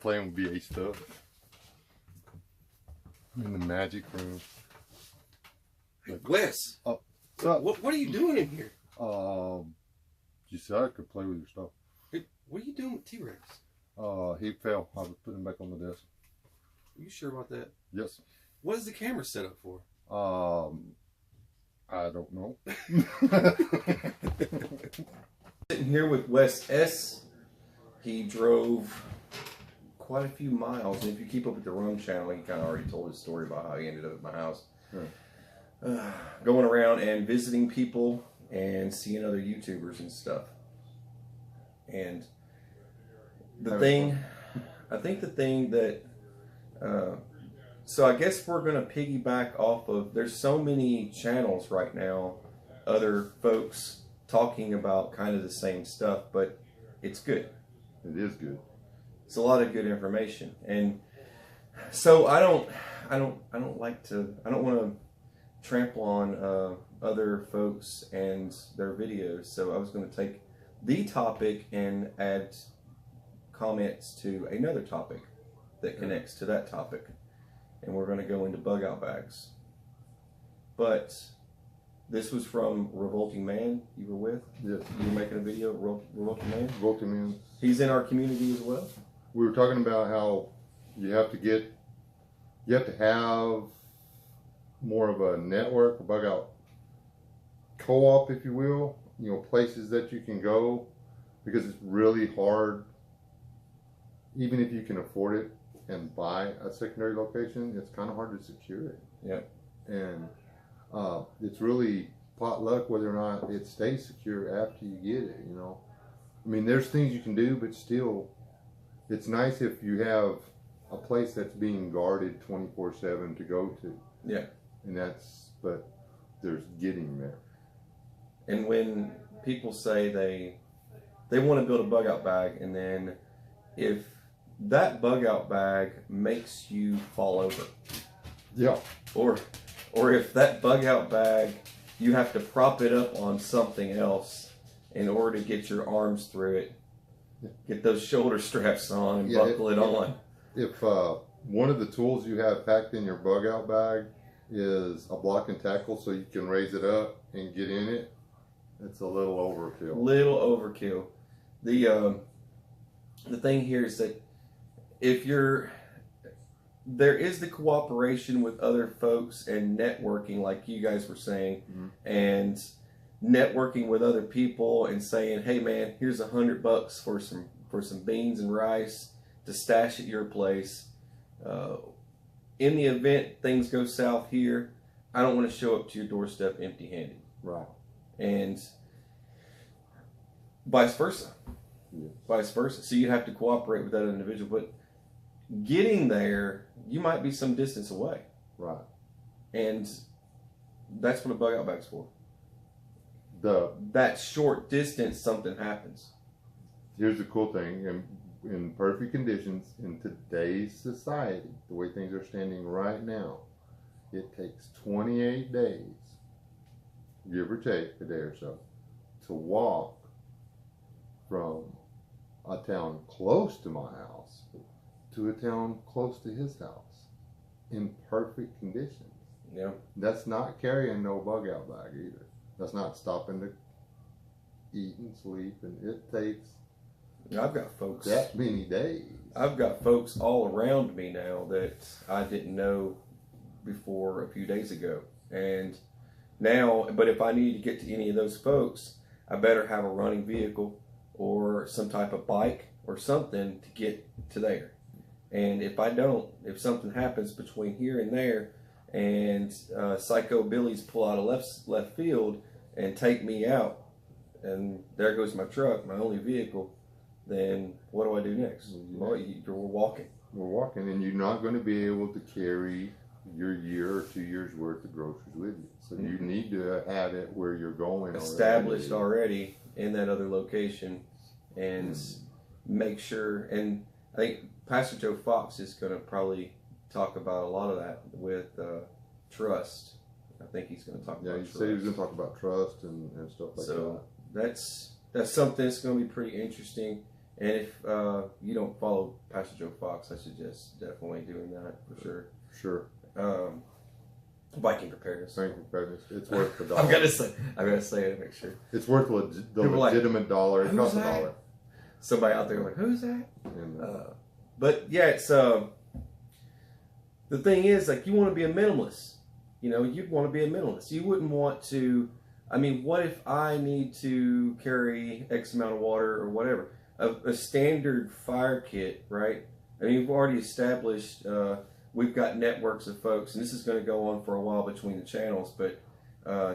playing with VA stuff. In the magic room. Hey, Wes, what are you doing in here? You said I could play with your stuff. Hey, what are you doing with T-Rex? He fell. I was putting him back on the desk. Are you sure about that? Yes. What is the camera set up for? I don't know. Sitting here with Wes S. He drove quite a few miles, and if you keep up with the Rum channel, he kind of already told his story about how he ended up at my house. Going around and visiting people and seeing other YouTubers and stuff. And the thing, I think the thing that, so I guess we're going to piggyback off of, there's so many channels right now, other folks talking about kind of the same stuff, but it's good. It is good. It's a lot of good information. And so I don't want to trample on other folks and their videos. So I was going to take the topic and add comments to another topic that connects to that topic. And we're going to go into bug out bags. But this was from Revolting Man you were with? Yes. You were making a video, Revolting Man? Revolting Man. He's in our community as well? We were talking about how you have to have more of a network, a bug out co-op, if you will, you know, places that you can go, because it's really hard, even if you can afford it and buy a secondary location, it's kind of hard to secure it. Yeah. And it's really pot luck whether or not it stays secure after you get it, you know. I mean, there's things you can do, but still, it's nice if you have a place that's being guarded 24/7 to go to. Yeah. And but there's getting there. And when people say they want to build a bug out bag, and then if that bug out bag makes you fall over, yeah, or if that bug out bag you have to prop it up on something else in order to get your arms through it, get those shoulder straps on and buckle it on. If one of the tools you have packed in your bug out bag is a block and tackle so you can raise it up and get in it, it's a little overkill. Little overkill. The thing here is that if there is the cooperation with other folks and networking, like you guys were saying, and networking with other people and saying, hey man, here's $100 for some beans and rice to stash at your place. In the event things go south here, I don't want to show up to your doorstep empty-handed. Right. And vice versa. Yeah. Vice versa. So you have to cooperate with that individual, but getting there, you might be some distance away. Right. And that's what a bug out bag's for. That short distance, something happens. Here's the cool thing, in perfect conditions, in today's society, the way things are standing right now, it takes 28 days, give or take a day or so, to walk from a town close to my house to a town close to his house in perfect conditions. Yeah. That's not carrying no bug out bag either. That's not stopping to eat and sleep, and it takes I've got folks that many days. I've got folks all around me now that I didn't know before a few days ago. And now, but if I need to get to any of those folks, I better have a running vehicle or some type of bike or something to get to there. And if I don't, if something happens between here and there, and Psycho Billy's pull out of left field and take me out, and there goes my truck, my only vehicle, then what do I do next? Well, we're walking. We're walking, and you're not going to be able to carry your year or 2 years worth of groceries with you. So you need to have it where you're going established already in that other location, and make sure. And I think Pastor Joe Fox is going to probably talk about a lot of that with trust. I think he's going to talk about trust. Yeah, he said he was going to talk about trust and stuff like that. So that's something that's going to be pretty interesting. And if you don't follow Pastor Joe Fox, I suggest definitely doing that for sure. Sure. Viking Preparedness. Viking Preparedness. It's worth the dollar. I gotta say it to make sure. It's worth the legitimate dollar. It costs $1. Somebody out there like, who's that? And, but yeah, it's the thing is, like, you want to be a minimalist. You know, you'd want to be a minimalist. You wouldn't want to. I mean, what if I need to carry X amount of water or whatever? A standard fire kit, right? I mean, we've already established. We've got networks of folks, and this is going to go on for a while between the channels, but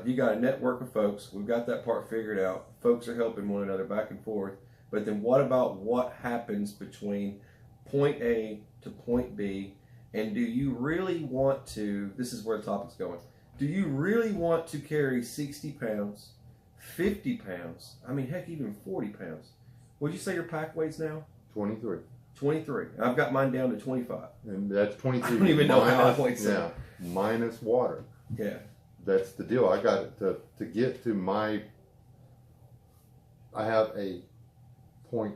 you got a network of folks. We've got that part figured out. Folks are helping one another back and forth. But then what about what happens between point A to point B? And do you really want to, this is where the topic's going, do you really want to carry 60 pounds, 50 pounds, I mean, heck, even 40 pounds? What'd you say your pack weighs now? 23. 23. I've got mine down to 25. And that's 23. I don't even know how I weigh. Yeah, minus water. Yeah. That's the deal. I got it to get to my, I have a point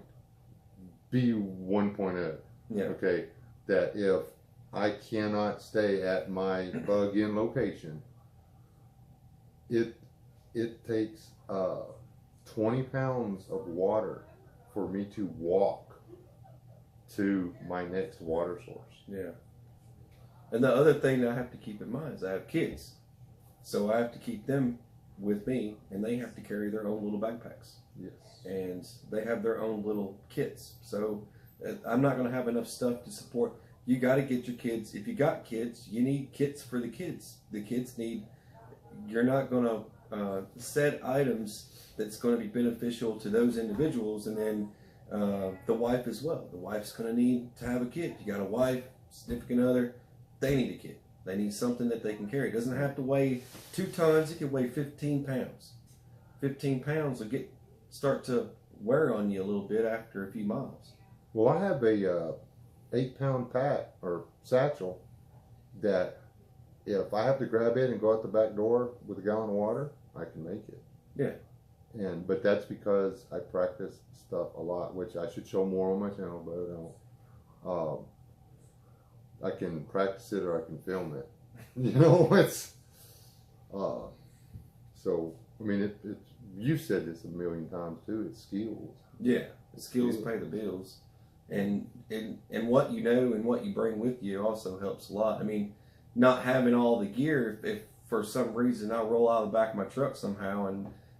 B 1.0. Yeah. Okay. That if I cannot stay at my bug-in location, it takes 20 pounds of water for me to walk to my next water source. Yeah. And the other thing that I have to keep in mind is I have kids. So I have to keep them with me, and they have to carry their own little backpacks. Yes. And they have their own little kits. So I'm not going to have enough stuff to support. You got to get your kids. If you got kids, you need kits for the kids. The kids need, you're not going to set items that's going to be beneficial to those individuals, and then the wife as well. The wife's going to need to have a kit. You got a wife, significant other, they need a kit. They need something that they can carry. It doesn't have to weigh 2 tons. It can weigh 15 pounds. 15 pounds will start to wear on you a little bit after a few miles. Well, I have a 8-pound pack or satchel that if I have to grab it and go out the back door with a gallon of water, I can make it. Yeah. But that's because I practice stuff a lot, which I should show more on my channel, but I don't. I can practice it or I can film it. You know, it's so I mean it you said this a million times too, it's skills. Yeah. The skills pay the bills. And what you know and what you bring with you also helps a lot. I mean, not having all the gear, if for some reason I roll out of the back of my truck somehow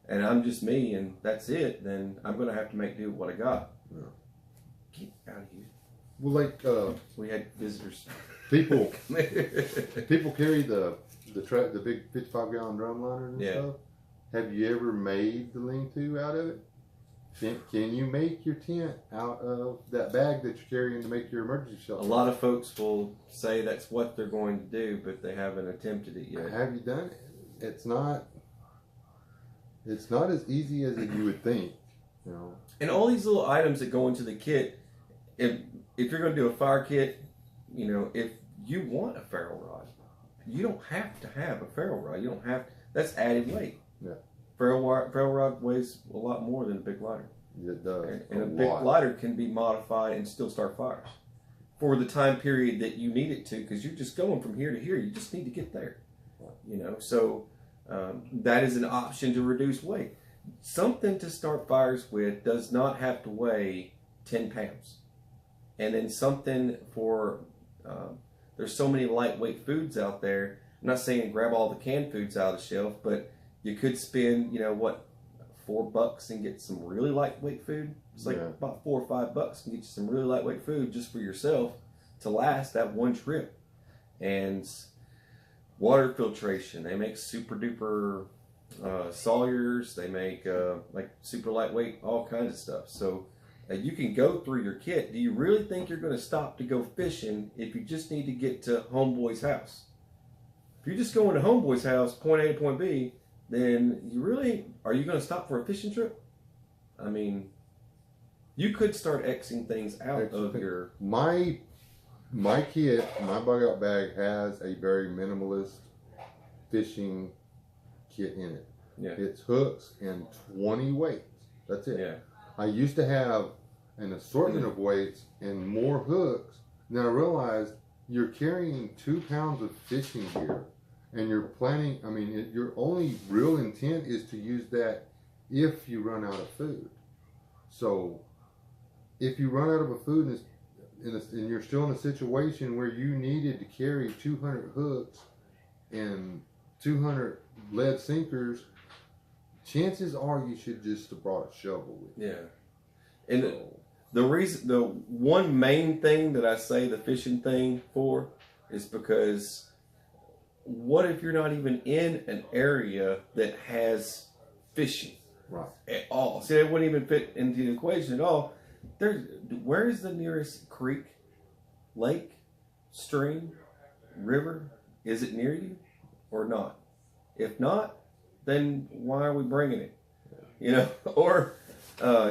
and I'm just me and that's it, then I'm going to have to make do with what I got. Yeah. Get out of here. Well, like we had visitors. People carry the big 55-gallon drum liners and stuff. Have you ever made the lean-to out of it? Can you make your tent out of that bag that you're carrying to make your emergency shelter? A lot of folks will say that's what they're going to do, but they haven't attempted it yet. Have you done it? It's not as easy as you would think, you know. And all these little items that go into the kit, if you're going to do a fire kit, you know, if you want a ferro rod, you don't have to have a ferro rod. You don't have to, that's added weight. Yeah. Ferro rod weighs a lot more than a big lighter. It does. And a big lighter can be modified and still start fires for the time period that you need it to, because you're just going from here to here. You just need to get there. You know, so that is an option to reduce weight. Something to start fires with does not have to weigh 10 pounds. And then something for, there's so many lightweight foods out there. I'm not saying grab all the canned foods out of the shelf, but you could spend, you know, what, $4 and get some really lightweight food. It's like about $4 or $5 and get you some really lightweight food just for yourself to last that one trip. And water filtration, they make super duper Sawyers, they make like super lightweight, all kinds of stuff. So you can go through your kit. Do you really think you're going to stop to go fishing if you just need to get to homeboy's house? If you're just going to homeboy's house, point A to point B, then are you going to stop for a fishing trip? I mean, you could start Xing things out of your... My kit, my bug out bag has a very minimalist fishing kit in it. Yeah. It's hooks and 20 weights. That's it. Yeah. I used to have an assortment of weights and more hooks. Then I realized you're carrying 2 pounds of fishing gear, and you're planning. I mean, your only real intent is to use that if you run out of food. So, if you run out of a food and you're still in a situation where you needed to carry 200 hooks and 200 lead sinkers, chances are you should just have brought a shovel with you. Yeah. And the one main thing that I say the fishing thing for is because what if you're not even in an area that has fishing at all? See, that wouldn't even fit into the equation at all. Where is the nearest creek, lake, stream, river? Is it near you or not? If not, then why are we bringing it? You know, or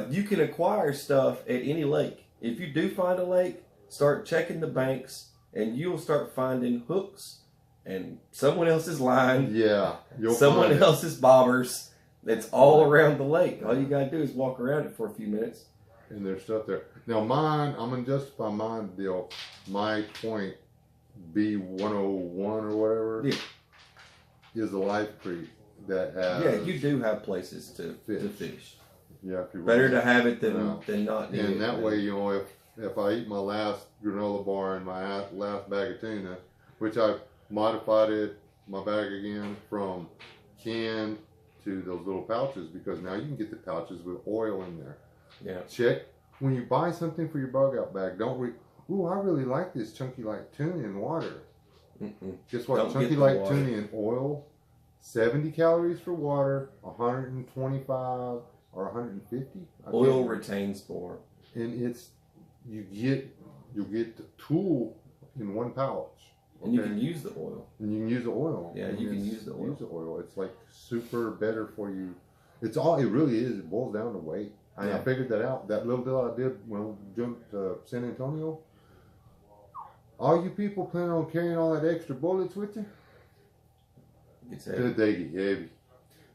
you can acquire stuff at any lake. If you do find a lake, start checking the banks, and you'll start finding hooks and someone else's line. Yeah, someone else's bobbers. That's all around the lake. All you gotta do is walk around it for a few minutes. And there's stuff there. Now mine, I'm gonna justify mine deal. My point B101 or whatever is a life creek that has. Yeah, you do have places to fish. Yeah, if you better to have it than not. And that way, you know, if I eat my last granola bar and my last bag of tuna, which I've modified my bag again from canned to those little pouches, because now you can get the pouches with oil in there. Yeah. Check when you buy something for your bug out bag. Don't ooh, I really like this chunky light tuna in water. Guess what? Don't chunky light tuna in oil, 70 calories for water, 125 or 150. Oil retains more. And you'll get the tool in one pouch. And you can use the oil. And you can use the oil. Yeah, you can use the oil. Use the oil. It's like super better for you. It really is. It boils down to weight. I figured that out. That little deal I did when I jumped to San Antonio. All you people planning on carrying all that extra bullets with you? It's heavy. They get heavy.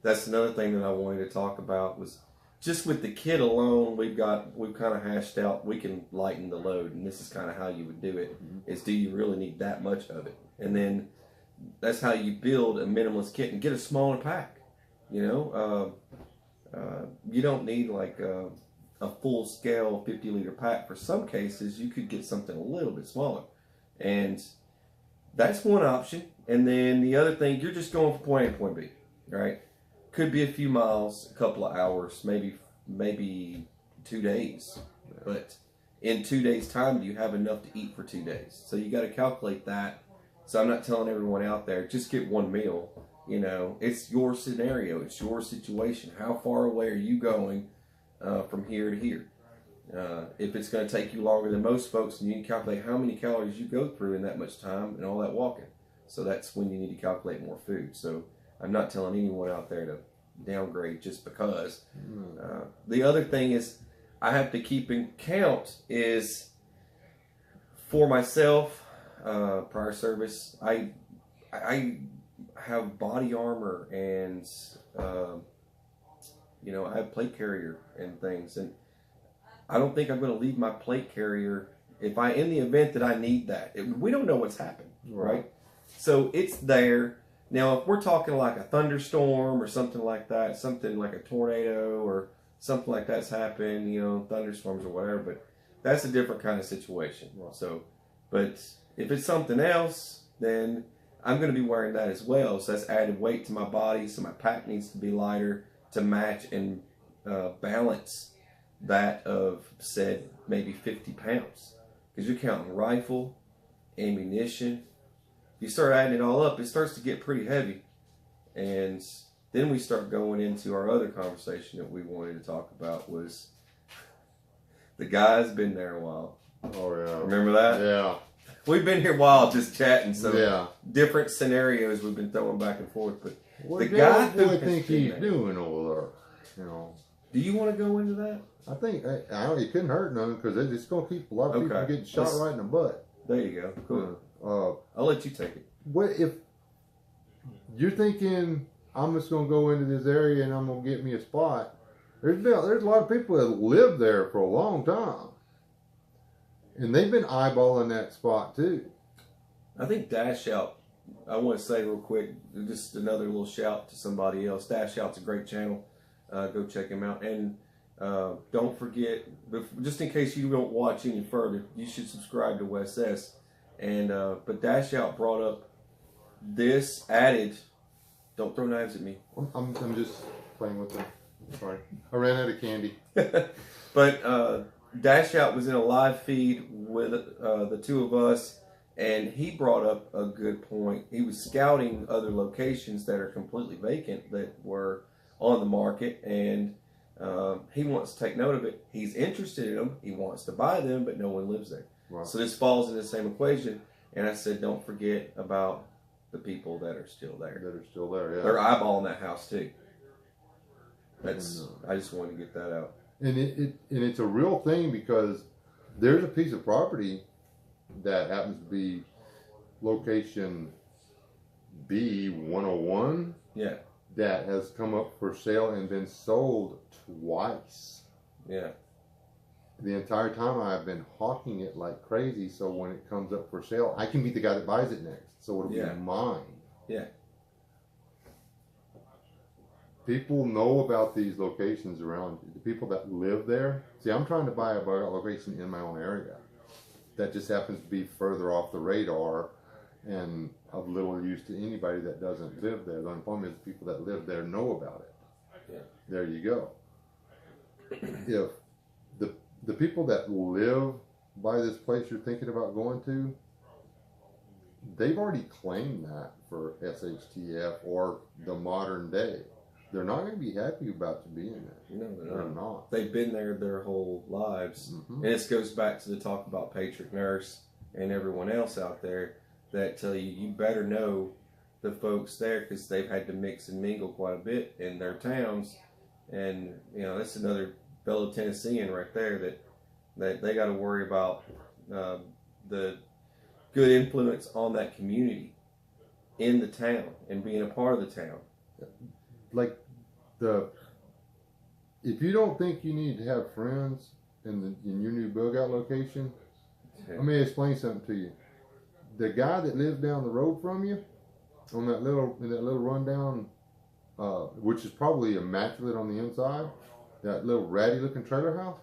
That's another thing that I wanted to talk about was just with the kit alone. We've kind of hashed out. We can lighten the load, and this is kind of how you would do it. Is do you really need that much of it? And then that's how you build a minimalist kit and get a smaller pack. You know. You don't need like a full scale 50 liter pack. For some cases, you could get something a little bit smaller. And that's one option. And then the other thing, you're just going from point A to point B, right? Could be a few miles, a couple of hours, maybe 2 days. But in 2 days' time, do you have enough to eat for 2 days? So you got to calculate that. So I'm not telling everyone out there, just get one meal. You know, it's your scenario. It's your situation. How far away are you going from here to here? If it's going to take you longer than most folks, and you can calculate how many calories you go through in that much time and all that walking. So that's when you need to calculate more food. So I'm not telling anyone out there to downgrade just because. The other thing is I have to keep in count is for myself, prior service, I have body armor and I have plate carrier and things, and I don't think I'm going to leave my plate carrier in the event that I need that. We don't know what's happened, right? So it's there. Now, if we're talking like a thunderstorm or something like that, something like a tornado or something like that's happened, thunderstorms or whatever, but that's a different kind of situation. So, but if it's something else, then I'm going to be wearing that as well. So that's added weight to my body. So my pack needs to be lighter to match and balance that of said maybe 50 pounds. Because you're counting rifle, ammunition. You start adding it all up, it starts to get pretty heavy. And then we start going into our other conversation that we wanted to talk about was the guy's been there a while. Oh, yeah. Remember that? Yeah. We've been here a while just chatting, so different scenarios we've been throwing back and forth. But what the guy who I think he's doing over there, Do you want to go into that? I think it couldn't hurt none because it's going to keep a lot of people getting shot right in the butt. There you go. Cool. I'll let you take it. What if you're thinking I'm just going to go into this area and I'm going to get me a spot? There's a lot of people that live there for a long time, and they've been eyeballing that spot too. I think Dashout, I want to say real quick, just another little shout to somebody else. Dashout's a great channel. Go check him out. And don't forget, just in case you don't watch any further, you should subscribe to Wes S. And but Dashout brought up this added. Don't throw knives at me. I'm just playing with them. Sorry, I ran out of candy. But Dashout was in a live feed with the two of us, and he brought up a good point. He was scouting other locations that are completely vacant that were on the market, and he wants to take note of it. He's interested in them. He wants to buy them, but no one lives there. Wow. So this falls in the same equation. And I said, don't forget about the people that are still there. That are still there, yeah. They're eyeballing that house too. I just wanted to get that out. And it's a real thing, because there's a piece of property that happens to be location B101. Yeah. That has come up for sale and been sold twice. Yeah. The entire time I've been hawking it like crazy, so when it comes up for sale, I can be the guy that buys it next. So it'll be mine. Yeah. People know about these locations around you. The people that live there. See, I'm trying to buy a location in my own area that just happens to be further off the radar and of little use to anybody that doesn't live there. The only problem is the people that live there know about it. Yeah. There you go. If the people that live by this place you're thinking about going to, they've already claimed that for SHTF or the modern day. They're not going to be happy about you being there. No, they're not. They've been there their whole lives. And this goes back to the talk about Patriot Nurse and everyone else out there that tell you, you better know the folks there, because they've had to mix and mingle quite a bit in their towns. And, you know, that's another fellow Tennessean right there that they got to worry about the good influence on that community in the town and being a part of the town. Like, if you don't think you need to have friends in your new bug out location, let me explain something to you. The guy that lives down the road from you, in that little rundown, which is probably immaculate on the inside, that little ratty looking trailer house,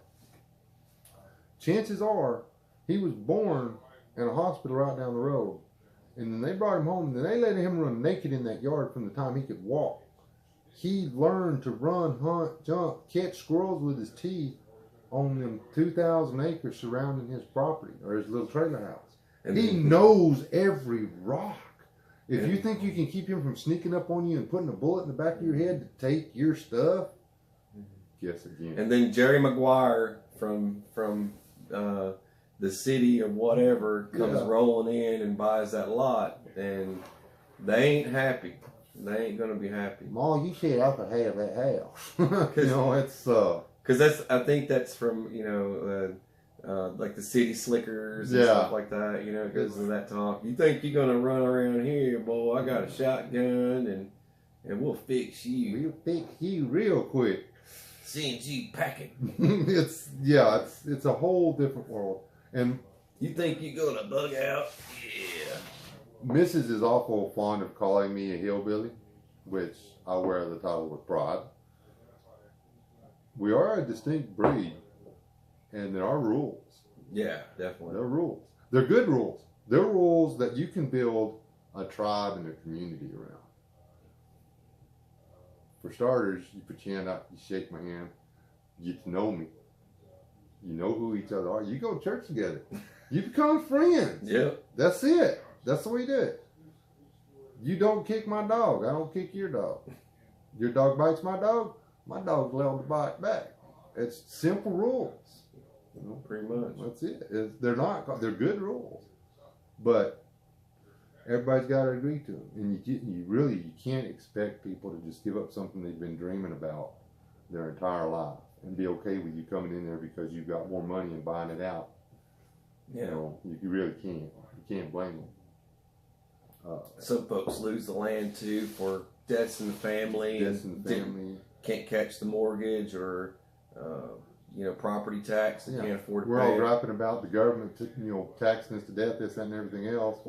chances are he was born in a hospital right down the road, and then they brought him home, and then they let him run naked in that yard from the time he could walk. He learned to run, hunt, jump, catch squirrels with his teeth on them 2,000 acres surrounding his property, or his little trailer house. And he knows every rock. If you think you can keep him from sneaking up on you and putting a bullet in the back of your head to take your stuff, guess again. And then Jerry Maguire from the city or whatever comes rolling in and buys that lot, and they ain't happy. They ain't gonna be happy. Ma, you said I could have that house. You know, it's because I think that's from, you know, like the city slickers and stuff like that. You know, because of that talk. You think you're gonna run around here, boy? I got a shotgun and we'll fix you. We'll fix you real quick. Send you packing. It's a whole different world. And you think you're gonna bug out? Yeah. Mrs. is awful fond of calling me a hillbilly, which I wear the title with pride. We are a distinct breed, and there are rules. Yeah, definitely. There are rules. They're good rules. They're rules that you can build a tribe and a community around. For starters, you put your hand out, you shake my hand, you get to know me. You know who each other are. You go to church together. You become friends. Yep. That's it. That's the way you do it. You don't kick my dog. I don't kick your dog. Your dog bites my dog's allowed to bite back. It's simple rules. You know, pretty much. That's it. They're good rules. But everybody's got to agree to them. And you can't expect people to just give up something they've been dreaming about their entire life and be okay with you coming in there because you've got more money and buying it out. Yeah. You know, you really can't. You can't blame them. Some folks lose the land too for deaths in the family. Deaths in the family. Can't catch the mortgage, or you know, property tax that can't afford to pay. We're all griping about the government, you know, taxing us to death, this, that, and everything else.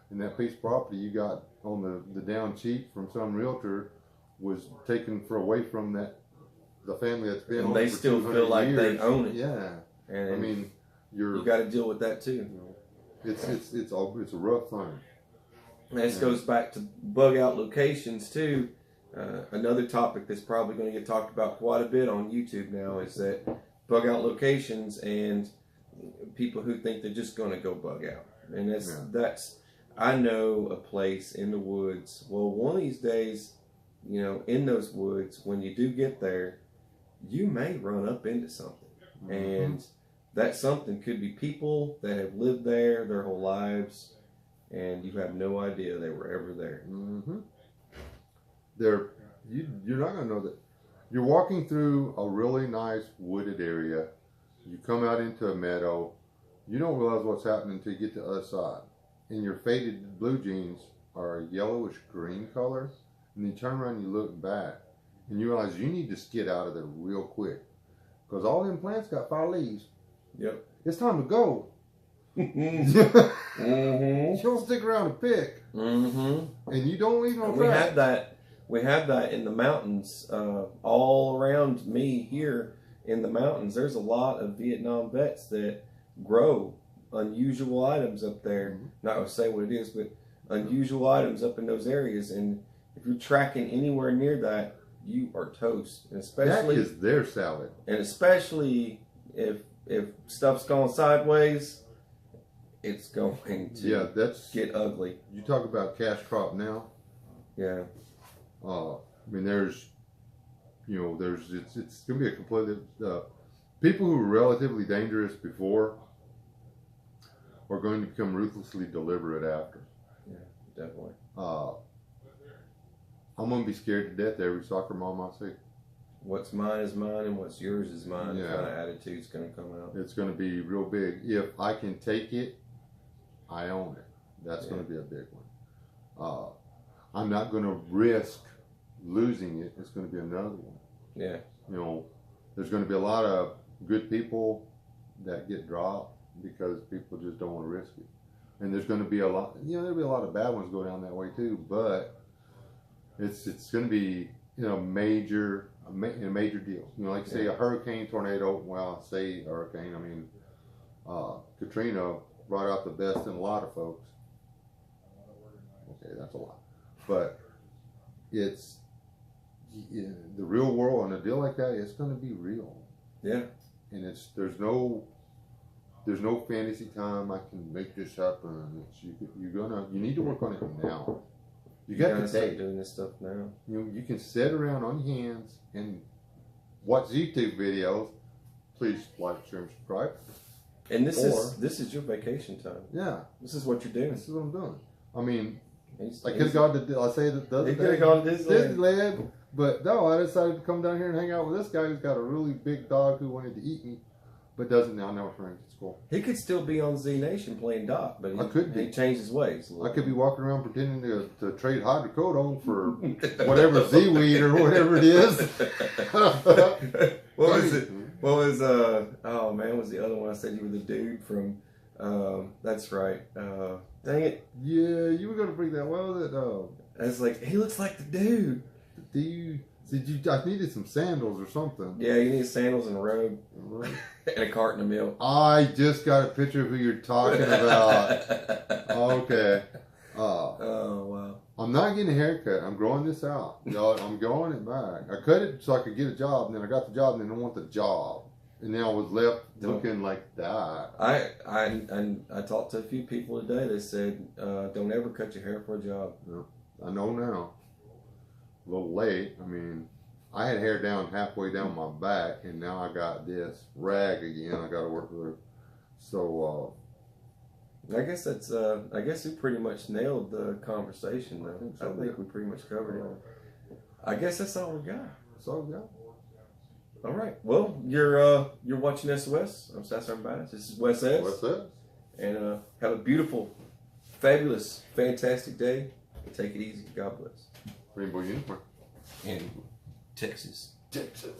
And that piece of property you got on the down cheap from some realtor was taken away from the family that's been on it. And they still feel like they own it. Yeah. And I mean, you got to deal with that too. You know, it's a rough thing. And this goes back to bug out locations too. Another topic that's probably going to get talked about quite a bit on YouTube now is that bug out locations and people who think they're just going to go bug out. And that's I know a place in the woods. Well, one of these days, you know, in those woods, when you do get there, you may run up into something. Mm-hmm. And that something could be people that have lived there their whole lives, and you have no idea they were ever there. Mm-hmm. You're not going to know that. You're walking through a really nice wooded area. You come out into a meadow. You don't realize what's happening until you get to the other side. And your faded blue jeans are a yellowish green color. And you turn around and you look back. And you realize you need to skid out of there real quick. Because all them plants got 5 leaves. Yep. It's time to go. Mm-hmm. You don't stick around to pick. Mm-hmm. And you don't leave no tracks. We have that in the mountains. All around me here in the mountains, there's a lot of Vietnam vets that grow unusual items up there. Mm-hmm. Not going to say what it is, but unusual items up in those areas. And if you're tracking anywhere near that, you are toast. And especially that is their salad. And especially if stuff's gone sideways, it's going to get ugly. You talk about cash crop now. Yeah. I mean, it's going to be a completely, people who were relatively dangerous before are going to become ruthlessly deliberate after. Yeah, definitely. I'm going to be scared to death every soccer mom I see. What's mine is mine and what's yours is mine. Yeah. Kind of attitude's going to come out. It's going to be real big. If I can take it, I own it. That's going to be a big one. I'm not going to risk losing it. It's going to be another one. Yeah. You know, there's going to be a lot of good people that get dropped because people just don't want to risk it. And there's going to be a lot, there'll be a lot of bad ones go down that way too, but it's going to be, a major deal. Like say a hurricane, tornado, well, say hurricane, I mean, Katrina brought out the best in a lot of folks. Okay, that's a lot. But it's the real world on a deal like that. It's going to be real. Yeah. And there's no fantasy time. I can make this happen. You need to work on it now. You got to start doing this stuff now. You can sit around on your hands and watch YouTube videos. Please like, share, and subscribe. And this is your vacation time. Yeah. This is what you're doing. This is what I'm doing. I mean, I could have gone to, I say that the other day, could have gone to Disneyland, but no, I decided to come down here and hang out with this guy who's got a really big dog who wanted to eat me, but doesn't now. Now friends at school. He could still be on Z Nation playing Doc, but he changed his ways. I could be walking around pretending to trade hydrocodone for whatever Z-weed or whatever it is. What was it? What was oh man, what was the other one? I said you were the dude from that's right. Dang it. Yeah, you were gonna bring that. What was it? I was like, he looks like the dude. I needed some sandals or something. Yeah, you need sandals and a robe. Right. And a carton of milk. I just got a picture of who you're talking about. Okay. Oh wow. I'm not getting a haircut. I'm growing this out. I'm growing it back. I cut it so I could get a job, and then I got the job, and then I want the job. And then I was left looking like that. I talked to a few people today. They said, don't ever cut your hair for a job. No, I know now. A little late. I mean, I had hair down halfway down my back, and now I got this rag again. I got to work with. So, I guess that's. I guess we pretty much nailed the conversation, though. I think we pretty much covered it. I guess that's all we got. That's all we got. All right. Well, you're watching SOS. I'm Stats Everybody. This is Wes S. Wes S. And have a beautiful, fabulous, fantastic day. Take it easy. God bless. Rainbow unicorn. In Texas. Texas.